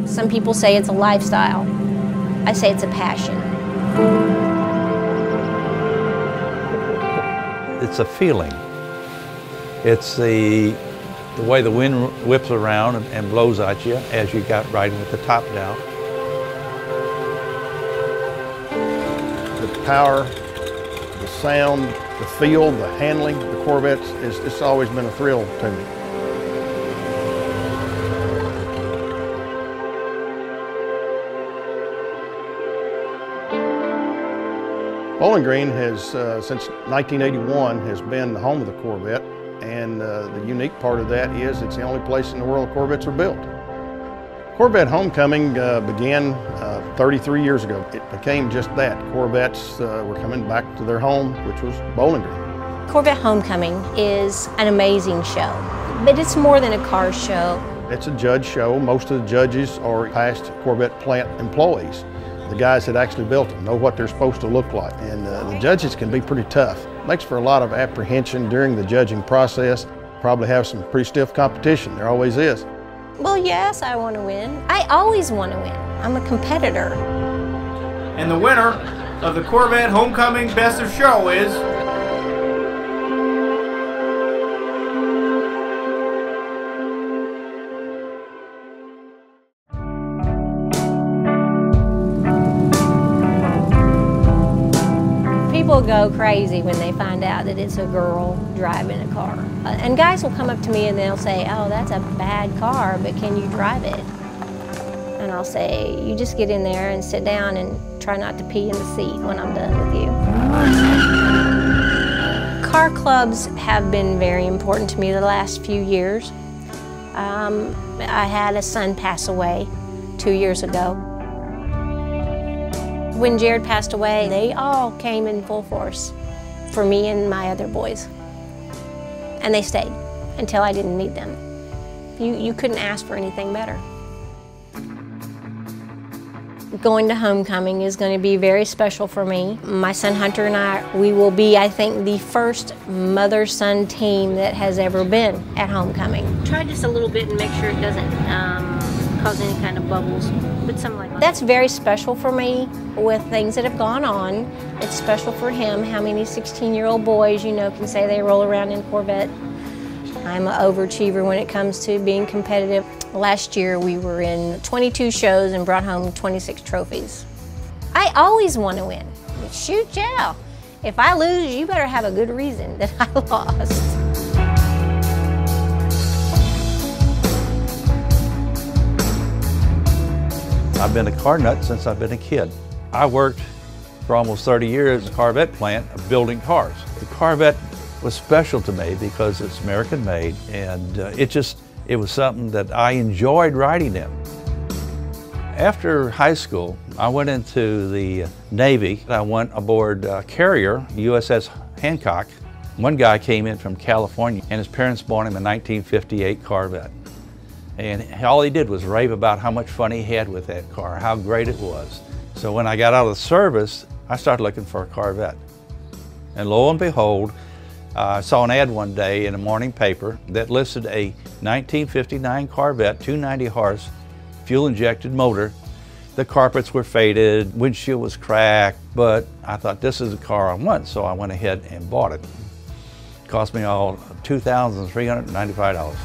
Some people say it's a lifestyle. I say it's a passion. It's a feeling. It's the way the wind whips around and blows at you as you got riding with the top down. The power, the sound, the feel, the handling, the Corvettes, it's always been a thrill to me. Bowling Green has, since 1981, has been the home of the Corvette, and the unique part of that is it's the only place in the world Corvettes are built. Corvette Homecoming began 33 years ago. It became just that. Corvettes were coming back to their home, which was Bowling Green. Corvette Homecoming is an amazing show, but it's more than a car show. It's a judge show. Most of the judges are past Corvette plant employees. The guys that actually built them know what they're supposed to look like, and the judges can be pretty tough. Makes for a lot of apprehension during the judging process. Probably have some pretty stiff competition. There always is. Well, yes, I want to win. I always want to win. I'm a competitor. And the winner of the Corvette Homecoming Best of Show is... People go crazy when they find out that it's a girl driving a car. And guys will come up to me and they'll say, oh, that's a bad car, but can you drive it? And I'll say, you just get in there and sit down and try not to pee in the seat when I'm done with you. Car clubs have been very important to me the last few years. I had a son pass away 2 years ago. When Jared passed away, they all came in full force for me and my other boys. And they stayed until I didn't need them. You couldn't ask for anything better. Going to Homecoming is going to be very special for me. My son Hunter and I, we will be, I think, the first mother-son team that has ever been at Homecoming. Try just a little bit and make sure it doesn't cause any kind of bubbles, but something like that. That's very special for me with things that have gone on. It's special for him. How many 16-year-old boys, you know, can say they roll around in Corvette? I'm an overachiever when it comes to being competitive. Last year we were in 22 shows and brought home 26 trophies. I always want to win. Shoot, yeah. If I lose, you better have a good reason that I lost. I've been a car nut since I've been a kid. I worked for almost 30 years at a Corvette plant building cars. The Corvette was special to me because it's American made, and it was something that I enjoyed riding in. After high school, I went into the Navy. I went aboard carrier, USS Hancock. One guy came in from California and his parents bought him a 1958 Corvette. And all he did was rave about how much fun he had with that car, how great it was. So when I got out of the service, I started looking for a Corvette. And lo and behold, I saw an ad one day in a morning paper that listed a 1959 Corvette, 290 horse, fuel-injected motor. The carpets were faded, windshield was cracked, but I thought this is the car I want, so I went ahead and bought it. It cost me all $2,395.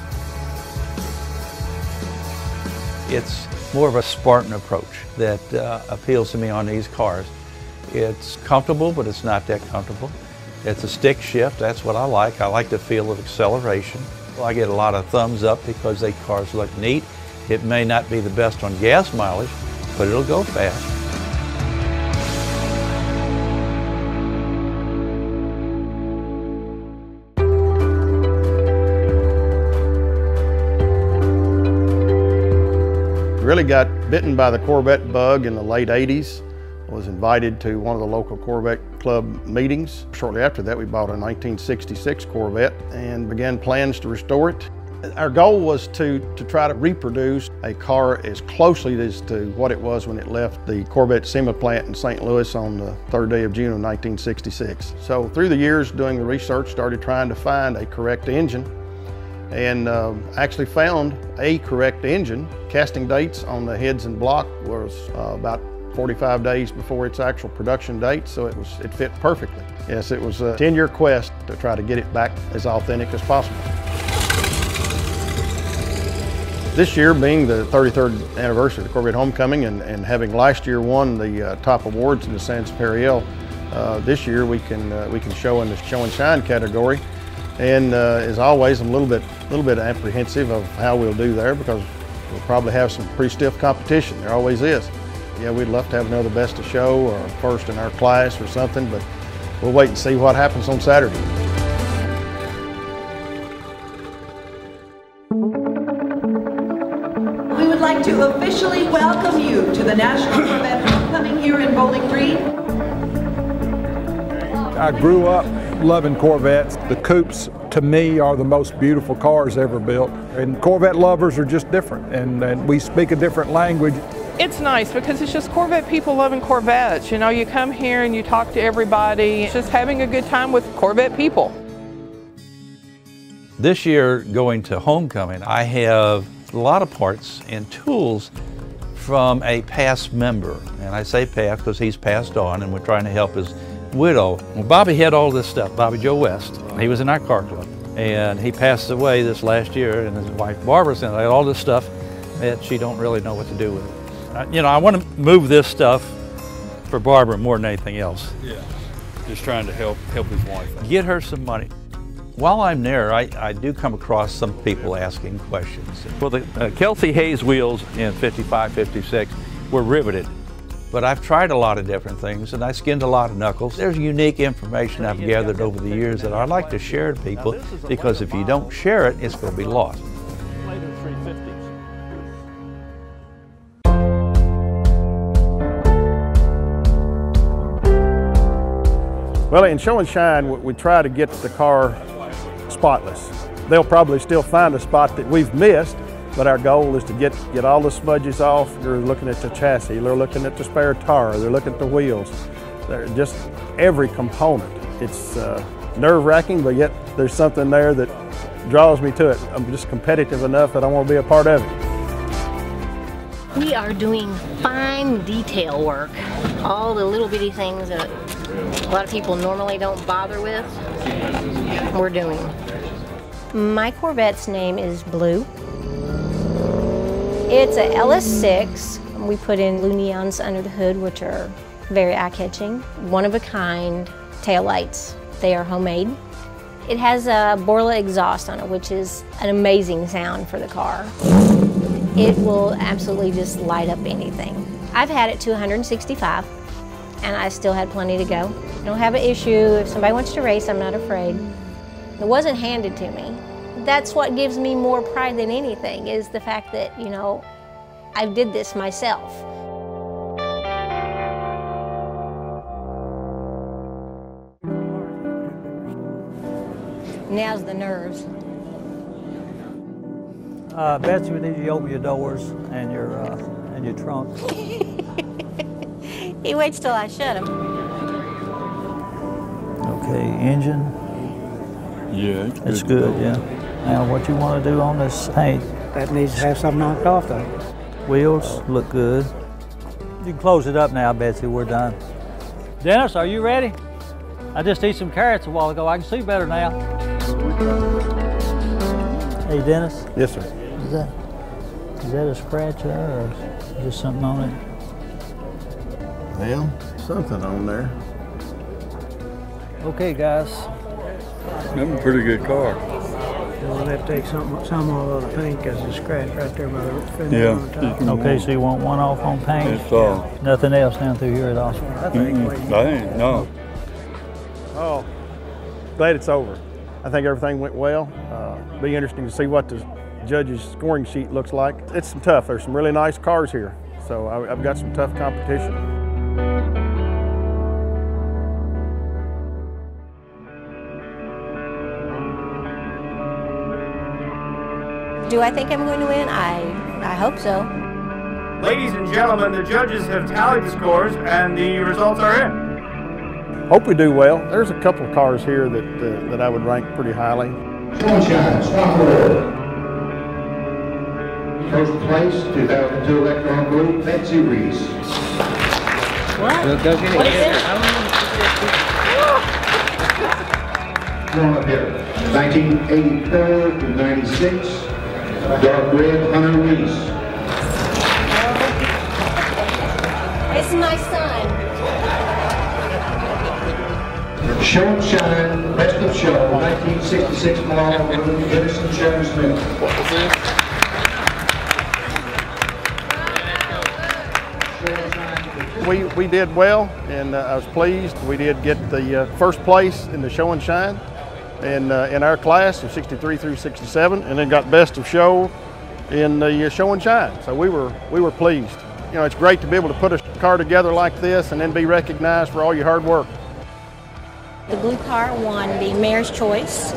It's more of a Spartan approach that appeals to me on these cars. It's comfortable, but it's not that comfortable. It's a stick shift, that's what I like. I like the feel of acceleration. I get a lot of thumbs up because these cars look neat. It may not be the best on gas mileage, but it'll go fast. Really got bitten by the Corvette bug in the late 80s. Was invited to one of the local Corvette Club meetings. Shortly after that, we bought a 1966 Corvette and began plans to restore it. Our goal was to try to reproduce a car as closely as to what it was when it left the Corvette SEMA plant in St. Louis on the 3rd day of June of 1966. So through the years doing the research, started trying to find a correct engine. and actually found a correct engine. Casting dates on the heads and block was about 45 days before its actual production date, so it fit perfectly. Yes, it was a 10-year quest to try to get it back as authentic as possible. This year being the 33rd anniversary of the Corvette Homecoming and having last year won the top awards in the San Superior, this year we can show in the show and shine category. And as always, I'm a little bit apprehensive of how we'll do there because we'll probably have some pretty stiff competition. There always is. Yeah, we'd love to have another best of show or first in our class or something, but we'll wait and see what happens on Saturday. We would like to officially welcome you to the National Corvette Homecoming here in Bowling Green. I grew up loving Corvettes. The coupes, to me, are the most beautiful cars ever built. And Corvette lovers are just different, and we speak a different language. It's nice because it's just Corvette people loving Corvettes. You know, you come here and you talk to everybody, just having a good time with Corvette people. This year, going to Homecoming, I have a lot of parts and tools from a past member. And I say past because he's passed on and we're trying to help his widow. Well, Bobby had all this stuff, Bobby Joe West. He was in our car club and he passed away this last year, and his wife Barbara said, I had all this stuff that she don't really know what to do with it. You know, I want to move this stuff for Barbara more than anything else. Yeah, just trying to help his wife. Get her some money. While I'm there, I do come across some people asking questions. Well, the Kelsey Hayes wheels in 55, 56 were riveted, but I've tried a lot of different things and I skinned a lot of knuckles. There's unique information I've gathered over the years that I'd like to share to people, because if you don't share it, it's going to be lost. Later 350s. Well, in show and shine, we try to get the car spotless. They'll probably still find a spot that we've missed, but our goal is to get all the smudges off. They're looking at the chassis, they're looking at the spare tire, they're looking at the wheels. They're just every component. It's nerve-wracking, but yet there's something there that draws me to it. I'm just competitive enough that I want to be a part of it. We are doing fine detail work. All the little bitty things that a lot of people normally don't bother with, we're doing. My Corvette's name is Blue. It's a LS6. We put in blue neons under the hood, which are very eye-catching. One-of-a-kind taillights. They are homemade. It has a Borla exhaust on it, which is an amazing sound for the car. It will absolutely just light up anything. I've had it to 165, and I still had plenty to go. I don't have an issue. If somebody wants to race, I'm not afraid. It wasn't handed to me. That's what gives me more pride than anything, is the fact that, you know, I did this myself. Now's the nerves. Betsy, we need you to open your doors and your trunk. He waits till I shut him. Okay, engine. Yeah, It's good, yeah. Now, what you want to do on this paint? That needs to have something knocked off though. Wheels look good. You can close it up now, Betsy. We're done. Dennis, are you ready? I just ate some carrots a while ago. I can see better now. Hey, Dennis. Yes, sir. Is that a scratch there, or is there something on it? Well, something on there. Okay, guys. that's a pretty good car. We'll have to take some off of the paint because it's scratched right there by the fender Yeah. on top. Okay, so you want one off on paint? It's all. Nothing else down through here at all? I think No. Oh, glad it's over. I think everything went well. Be interesting to see what the judges' scoring sheet looks like. It's some tough. There's some really nice cars here, so I've got some tough competition. Do I think I'm going to win? I hope so. Ladies and gentlemen, the judges have tallied the scores and the results are in. Hope we do well. There's a couple of cars here that I would rank pretty highly. Sunshine, Stockholm. First place, 2002 Electron Group, Betsy Reese. What? Go get it. What is it? Come on up here. 1984 to 96, dark red, Hunter Reese. It's my son. Show and Shine, Best of Show, 1966 model, Dennis and Sharon Smith. What was this? We did well, and I was pleased. We did get the first place in the Show and Shine in our class of 63 through 67, and then got Best of Show in the Show and Shine. So we were pleased. You know, it's great to be able to put a car together like this and then be recognized for all your hard work. The blue car won the Mayor's Choice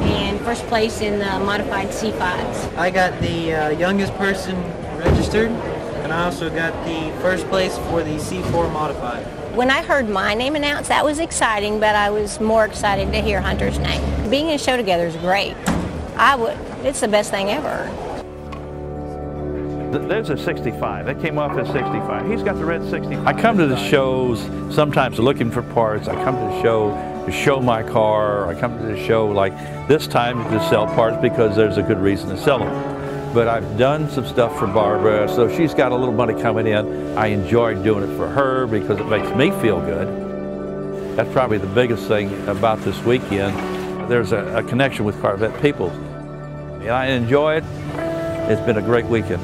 and first place in the modified C5s. I got the youngest person registered, and I also got the first place for the C4 modified. When I heard my name announced, that was exciting, but I was more excited to hear Hunter's name. Being in a show together is great. It's the best thing ever. There's a 65. That came off as 65. He's got the red 65. I come to the shows sometimes looking for parts. I come to the show to show my car. I come to the show like this time to sell parts because there's a good reason to sell them. But I've done some stuff for Barbara, so she's got a little money coming in. I enjoy doing it for her because it makes me feel good. That's probably the biggest thing about this weekend. There's a connection with Corvette people. And I enjoy it. It's been a great weekend.